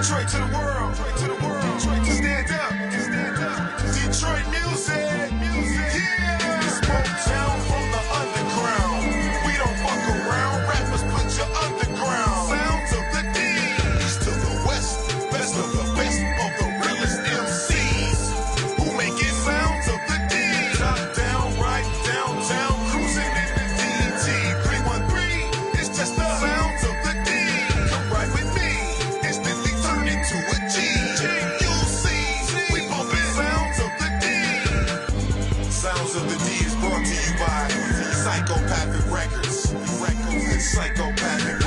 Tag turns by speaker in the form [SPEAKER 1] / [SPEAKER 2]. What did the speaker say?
[SPEAKER 1] Detroit to the world. Detroit to stand up. Detroit music. Yeah. Smoke town from the underground. We don't fuck around. Rappers put you underground. Sounds of the D. East to the west. Best of the realest MCs. Who make it sounds of the D. Top down, right downtown. Cruising in the DT. 313. It's just the sounds of the D. Come right with me. Instantly turn into a G. We bumpin' sounds of the D. Sounds of the D is brought to you by Psychopathic Records. Psychopathic